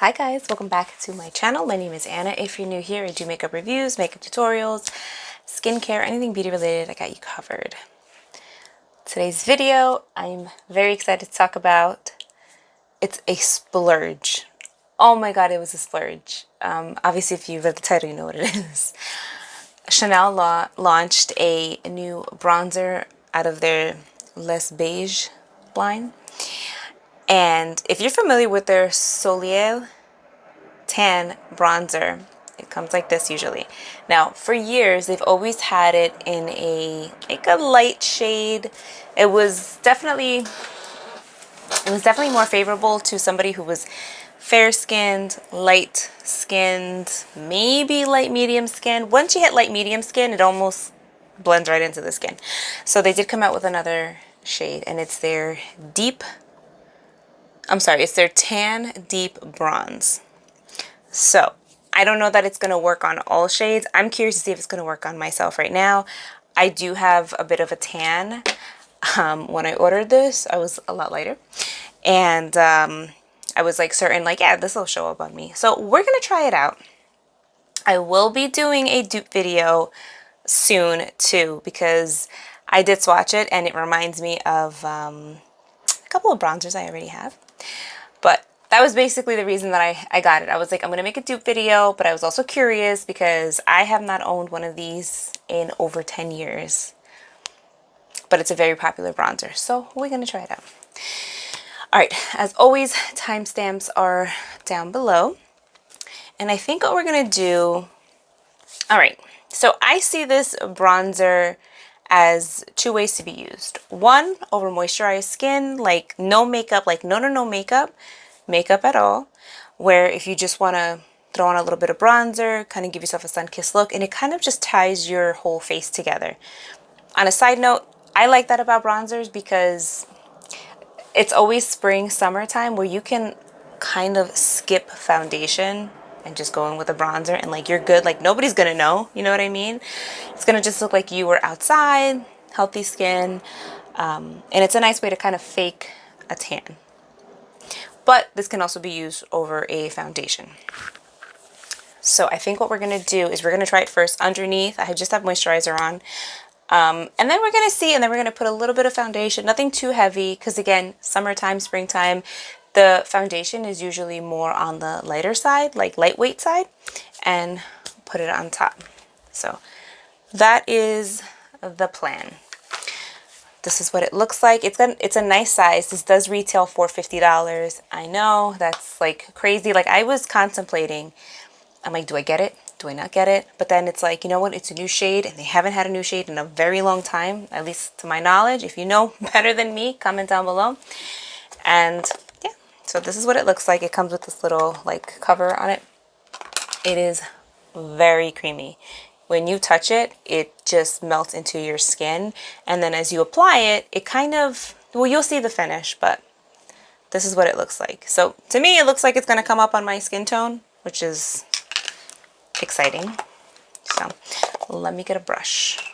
Hi guys, welcome back to my channel. My name is Anna. If you're new here, I do makeup reviews, makeup tutorials, skincare, anything beauty related, I got you covered. Today's video, I'm very excited to talk about. It's a splurge. Oh my god, it was a splurge. Obviously, if you read the title, you know what it is. Chanel launched a new bronzer out of their Les Beige line. And if you're familiar with their Soliel Tan bronzer, it comes like this usually. Now, for years, they've always had it in a light shade. It was definitely more favorable to somebody who was fair-skinned, light-skinned, maybe light medium skin. Once you hit light medium skin, it almost blends right into the skin. So they did come out with another shade, and it's their it's their tan deep bronze. So I don't know that it's going to work on all shades. I'm curious to see if it's going to work on myself right now. I do have a bit of a tan. When I ordered this, I was a lot lighter. And I was like certain, like, yeah, this will show up on me. So we're going to try it out. I will be doing a dupe video soon too, because I did swatch it and it reminds me of a couple of bronzers I already have. But that was basically the reason that I got it. I was like, I'm going to make a dupe video, but I was also curious because I have not owned one of these in over 10 years. But it's a very popular bronzer, so we're going to try it out. All right, as always, timestamps are down below. And I think what we're going to do... All right, so I see this bronzer as two ways to be used. One, over moisturized skin, like no makeup, like no makeup at all, where if you just want to throw on a little bit of bronzer, kind of give yourself a sun-kissed look, and it kind of just ties your whole face together. On a side note, I like that about bronzers because it's always spring, summertime where you can kind of skip foundation and just go in with a bronzer and like you're good, like nobody's gonna know, you know what I mean? It's gonna just look like you were outside, healthy skin, and it's a nice way to kind of fake a tan. But this can also be used over a foundation. So I think what we're going to do is we're going to try it first underneath. I just have moisturizer on. And then we're going to see, and then we're going to put a little bit of foundation, nothing too heavy, because again, summertime, springtime, the foundation is usually more on the lighter side, like lightweight side, and put it on top. So that is the plan. This is what it looks like. It's a nice size. This does retail for $50. I know that's like crazy. Like I was contemplating, I'm like, do I get it? Do I not get it? But then it's like, you know what? It's a new shade and they haven't had a new shade in a very long time, at least to my knowledge. If you know better than me, comment down below. And yeah, so this is what it looks like. It comes with this little like cover on it. It is very creamy. When you touch it, it just melts into your skin. And then as you apply it, it kind of, well, you'll see the finish, but this is what it looks like. So to me, it looks like it's going to come up on my skin tone, which is exciting. So let me get a brush.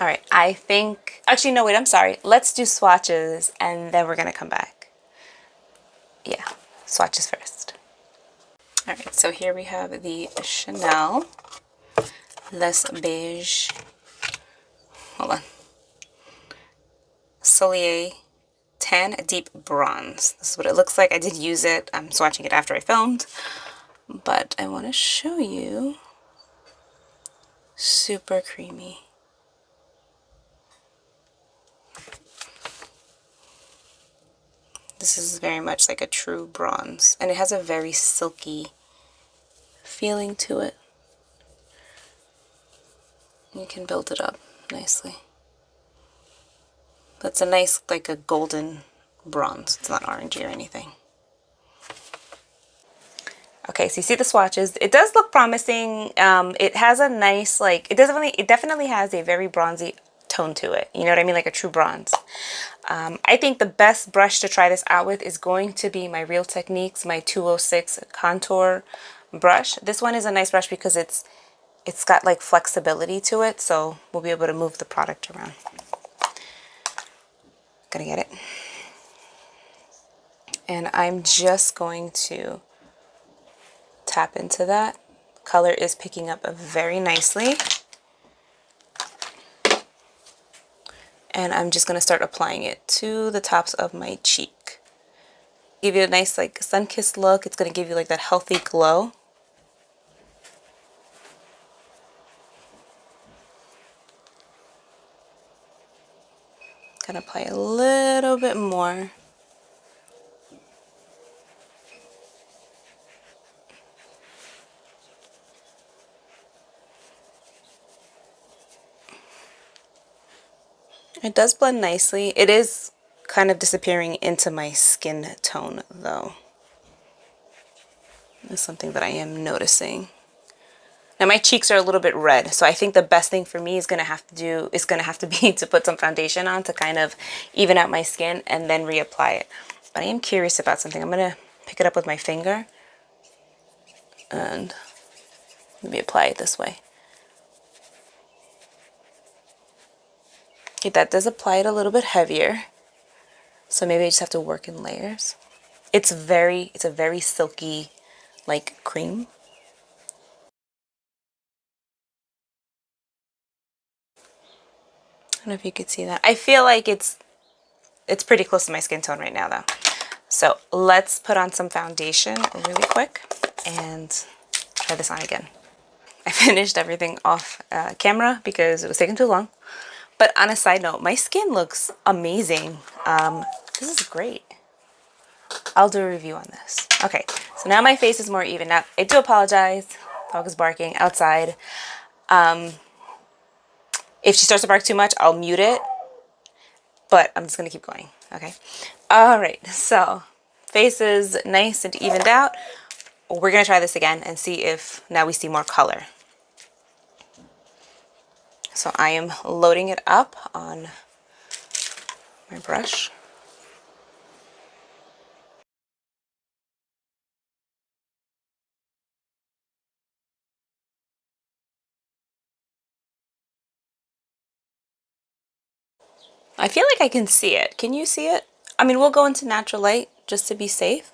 All right, I think, actually, no, wait, I'm sorry. Let's do swatches and then we're going to come back. Yeah, swatches first. All right, so here we have the Chanel Les Beige, hold on, Soliel Tan Deep Bronze. This is what it looks like. I did use it. I'm swatching it after I filmed, but I want to show you. Super creamy. This is very much like a true bronze, and it has a very silky feeling to it. You can build it up nicely. That's a nice, like a golden bronze. It's not orangey or anything. Okay, so you see the swatches. It does look promising. It has a nice, like, it definitely has a very bronzy tone to it. You know what I mean? Like a true bronze. I think the best brush to try this out with is going to be my Real Techniques, my 206 contour brush. This one is a nice brush because it's got like flexibility to it, so we'll be able to move the product around. Gonna get it. And I'm just going to tap into that. Color is picking up very nicely. And I'm just going to start applying it to the tops of my cheek. Give you a nice like sun-kissed look. It's going to give you like that healthy glow. Gonna apply a little bit more. It does blend nicely. It is kind of disappearing into my skin tone though. That's something that I am noticing. Now my cheeks are a little bit red, so I think the best thing for me is gonna have to be to put some foundation on to kind of even out my skin and then reapply it. But I am curious about something. I'm gonna pick it up with my finger and maybe apply it this way. Okay, that does apply it a little bit heavier. So maybe I just have to work in layers. It's a very silky like cream. I don't know if you could see that. I feel like it's pretty close to my skin tone right now though. So let's put on some foundation really quick and try this on again. I finished everything off camera because it was taking too long. But on a side note, my skin looks amazing. This is great. I'll do a review on this. Okay, so now my face is more even. Now, I do apologize. Dog is barking outside. If she starts to bark too much, I'll mute it. But I'm just going to keep going. Okay. All right, so face is nice and evened out. We're going to try this again and see if now we see more color. So I am loading it up on my brush. I feel like I can see it. Can you see it? I mean, we'll go into natural light just to be safe,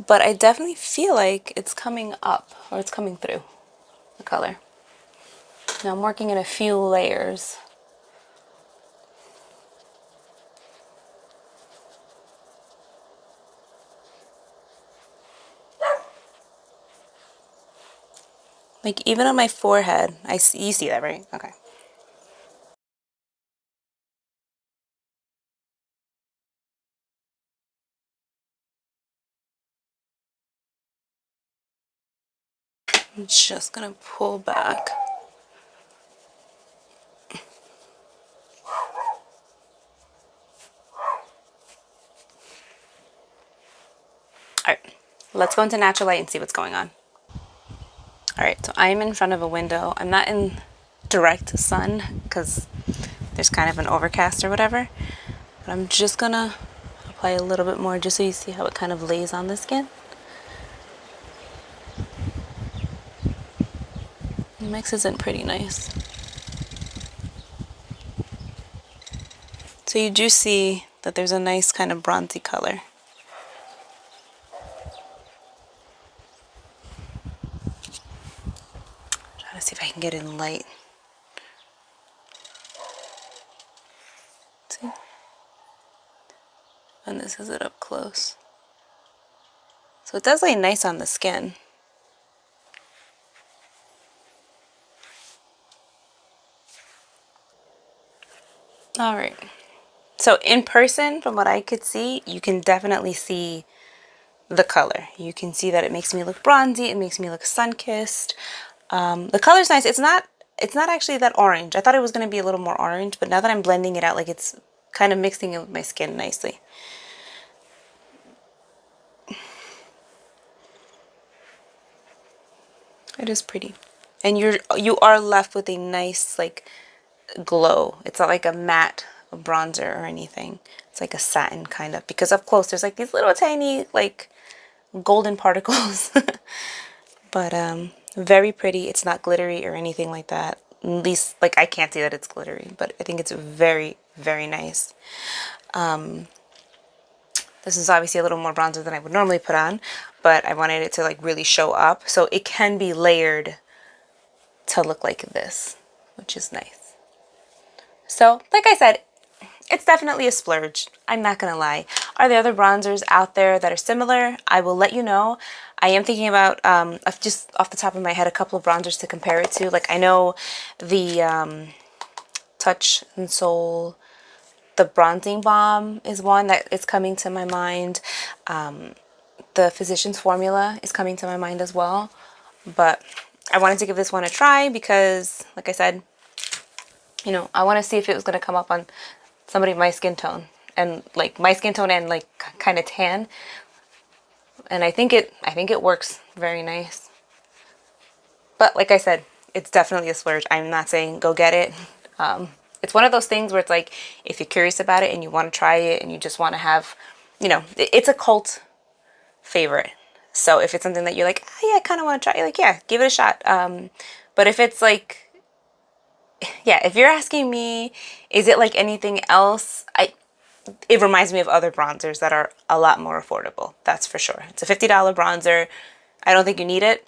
but I definitely feel like it's coming up or it's coming through the color. Now I'm working in a few layers. Like even on my forehead, you see that, right? Okay. I'm just gonna pull back. All right, let's go into natural light and see what's going on. All right, so I'm in front of a window. I'm not in direct sun because there's kind of an overcast or whatever, but I'm just gonna apply a little bit more just so you see how it kind of lays on the skin. It mixes in pretty nice. So you do see that there's a nice kind of bronzy color. Trying to see if I can get in light. See? And this is it up close. So it does lay nice on the skin. All right. So in person, from what I could see, you can definitely see the color. You can see that it makes me look bronzy. It makes me look sun-kissed. The color's nice. It's not actually that orange. I thought it was going to be a little more orange, but now that I'm blending it out, like it's kind of mixing it with my skin nicely. It is pretty. And you are left with a nice like glow. It's not like a matte bronzer or anything. It's like a satin kind of, because up close there's like these little tiny like golden particles. But very pretty. It's not glittery or anything like that. At least like I can't see that it's glittery, but I think it's very, very nice. This is obviously a little more bronzer than I would normally put on, but I wanted it to like really show up. So it can be layered to look like this, which is nice. So like I said, it's definitely a splurge. I'm not gonna lie. Are there other bronzers out there that are similar? I will let you know. I am thinking about, just off the top of my head, a couple of bronzers to compare it to. Like I know the Touch and Soul, the Bronzing Balm is one that is coming to my mind. The Physicians Formula is coming to my mind as well. But I wanted to give this one a try because, like I said, you know, I want to see if it was going to come up on somebody of my skin tone. And like my skin tone and like kind of tan. And I think it works very nice. But like I said, it's definitely a splurge. I'm not saying go get it. It's one of those things where it's like, if you're curious about it and you want to try it and you just want to have, you know, it's a cult favorite. So if it's something that you're like, oh, yeah, I kind of want to try, you're like, yeah, give it a shot. But if it's like, yeah, if you're asking me, is it like anything else? It reminds me of other bronzers that are a lot more affordable. That's for sure. It's a $50 bronzer. I don't think you need it,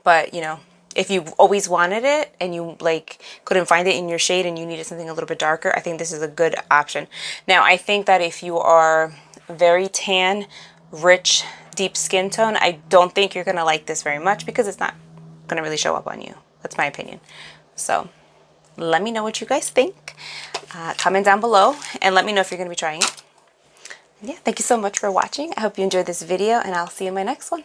but you know, if you always wanted it and you like couldn't find it in your shade and you needed something a little bit darker, I think this is a good option. Now, I think that if you are very tan, rich, deep skin tone, I don't think you're gonna like this very much because it's not gonna really show up on you. That's my opinion. So let me know what you guys think. Comment down below and let me know if you're gonna be trying it. Yeah, thank you so much for watching. I hope you enjoyed this video and I'll see you in my next one.